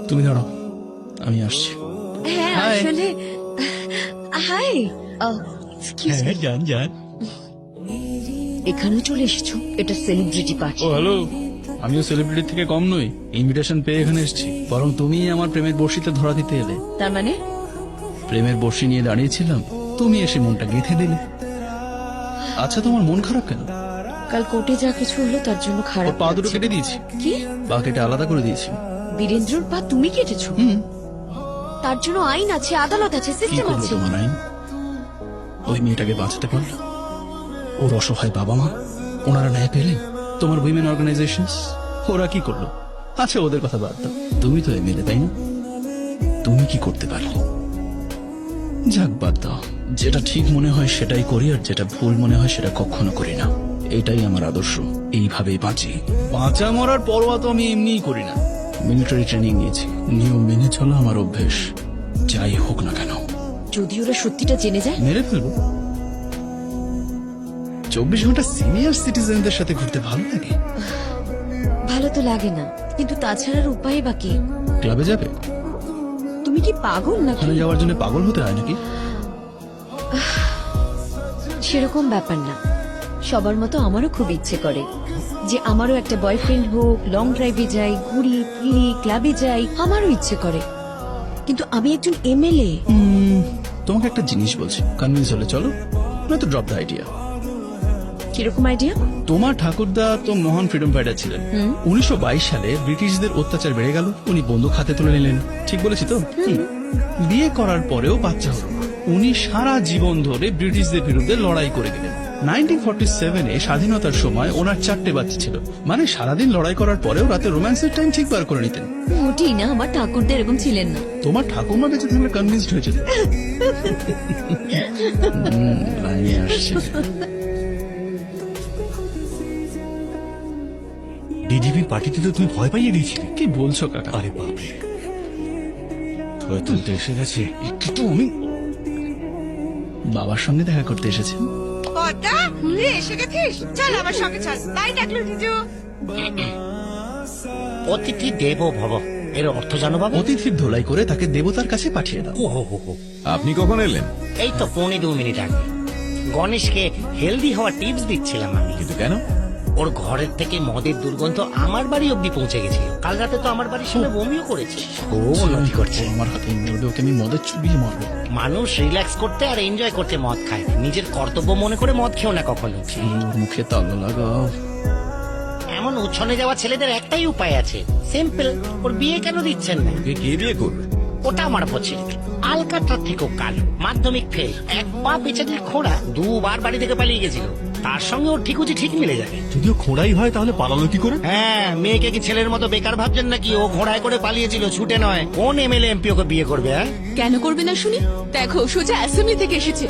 তুমি দাঁড়াও, আমি আসছি। হ্যাঁ Hi. আসলে হাই এক্সকিউজ মি, যান যান। এখানে চলে এসেছো? এটা সেলিব্রিটি পার্টি। ও হ্যালো, আমিও সেলিব্রিটি থেকে কম নই। ইনভিটেশন পেয়ে এখানে এসেছি, বরং তুমি আমার প্রেমের বর্ষিতে ধরা দিতে এলে। তার মানে প্রেমের বর্ষি নিয়ে দাঁড়িয়েছিলাম, তুমি এসে মনটা গেঁথে দিলে। আচ্ছা, তোমার মন খারাপ কেন? কাল কোর্টে যা কিছু হলো তার জন্য ওর খারাপ পা দুটো লাগছে। কেটে দিয়েছি, কি? পা কেটে আলাদা করে দিয়েছি। বীরেন্দ্রর পা তুমি কেটেছো? তার জন্য আইন আছে, আদালত আছে, কি সিস্টেম করলো আছে। তোমার আইন? ওই মেয়েটাকে বাঁচাতে পারলো? ওর অসহায় বাবা মা, ওনারা ন্যায় পেলেন? তোমার উইমেন অর্গানাইজেশন, ওরা কি করলো? আচ্ছা, ওদের কথা বাদ দাও। তুমি তো এমএলএ, তাই না? তুমি কি করতে পারলে? যাক, বাদ দাও। যেটা ঠিক মনে হয় সেটাই করি, আর যেটা ভুল মনে হয় সেটা কখনো করি না। এটাই আমার আদর্শ, এইভাবেই বাঁচি। বাঁচা মরার পরোয়া তো আমি এমনিই করি না। মিলিটারি ট্রেনিং নিয়েছি, নিয়ম মেনে চলা আমার অভ্যেস, যাই হোক না কেন। যদি ওরা সত্যিটা জেনে যায়? মেরে ফেলবো। 24 ঘন্টা সিনিয়র সিটিজেনদের সাথে ঘুরতে ভালো লাগে। ভালো তো লাগে না, কিন্তু তাছাড়ার উপায় বাকি। ক্লাবে যাবে? তুমি কি পাগল নাকি? ওখানে যাওয়ার জন্য পাগল হতে হয় নাকি? সেরকম ব্যাপার না, সবার মতো আমারও খুব ইচ্ছে করে যে আমারও একটা বয়ফ্রেন্ড হোক, লং ড্রাইভে যাই, ঘুরি ফিরি, ক্লাবে যাই, আমারও ইচ্ছে করে। কিন্তু আমি একজন এমএলএ। তোমাকে একটা জিনিস বলছি, কনভিন্স হলে চলো, নয়তো ড্রপ দ্য আইডিয়া। কিরকম আইডিয়া? তোমার ঠাকুরদা তো মহান ফ্রিডম ফাইটার ছিলেন। 1922 সালে ব্রিটিশদের অত্যাচার বেড়ে গেল, উনি বন্দুক হাতে তুলে নিলেন। ঠিক বলেছি তো? বিয়ে করার পরেও বাচ্চা হলো না। উনি সারা জীবন ধরে ব্রিটিশদের বিরুদ্ধে লড়াই করে গেলেন। 1947-এ স্বাধীনতার সময় ওনার 4টে বাচ্চা ছিল। মানে সারাদিন লড়াই করার পরেও রাতে রোম্যান্সের টাইম ঠিক বার করে নিতেন। মোটেই না, আমার ঠাকুরদা এরকম ছিলেন না। তোমার ঠাকুমা বেঁচে থাকলে কনভিন্সড হয়েছিল। রানী আসছে। ডিজিপির পার্টিতে তো তুমি ভয় পাইয়ে দিয়েছিলে। কি বলছো কাকা? আরে বাপরে, ভয় তুলতে এসে গেছে। কিন্তু আমি বাবার সঙ্গে দেখা করতে এসেছি। পদ্মা, তুই এসে গেছিস? চল আমার সঙ্গে চল। তাই ডাকলো জিজু। অতিথি দেব ভব, এর অর্থ জানো বাবু? অতিথির ধোলাই করে তাকে দেবতার কাছে পাঠিয়ে দাও। ও হো হো হো। আপনি কখন এলেন? এই তো 2 মিনিট আগে গণেশকে হেলদি হওয়ার টিপস দিচ্ছিলাম আমি। কিন্তু কেন? ওর ঘরের থেকে মদের দুর্গন্ধ আমার বাড়ি অব্দি পৌঁছে গেছিল। কাল রাতে তো আমার বাড়ির সামনে বমিও করেছে। ও উন্নতি করছে। আমার হাতে মরবে, ওকে আমি মদের চুবিয়ে মারবো। মানুষ রিল্যাক্স করতে আর এনজয় করতে মদ খায়, নিজের কর্তব্য মনে করে মদ খেও না কখনো। ওর মুখে তালা লাগাও। এমন উচ্ছনে যাওয়া ছেলেদের একটাই উপায় আছে, সিম্পল। ওর বিয়ে কেন দিচ্ছেন না? ওকে কে বিয়ে করবে? ওটা আমার পছন্দ। আলকাট্রার থেকেও কালো, মাধ্যমিক ফেল, এক পা পেছাদের খোঁড়া, 2 বার বাড়ি থেকে পালিয়ে গেছিল। তার সঙ্গে ওর ঠিকুজি ঠিক মিলে যাবে। যদিও খোঁড়াই হয় তাহলে পালালো কি করে? হ্যাঁ, মেয়েকে কি ছেলের মতো বেকার ভাবছেন নাকি? ও ঘোড়ায় করে পালিয়েছিল, ছুটে নয়। কোন এমএলএ এমপি ওকে বিয়ে করবে? হ্যাঁ, কেন করবে না শুনি? দেখো, সোজা অ্যাসেম্বলি থেকে এসেছে।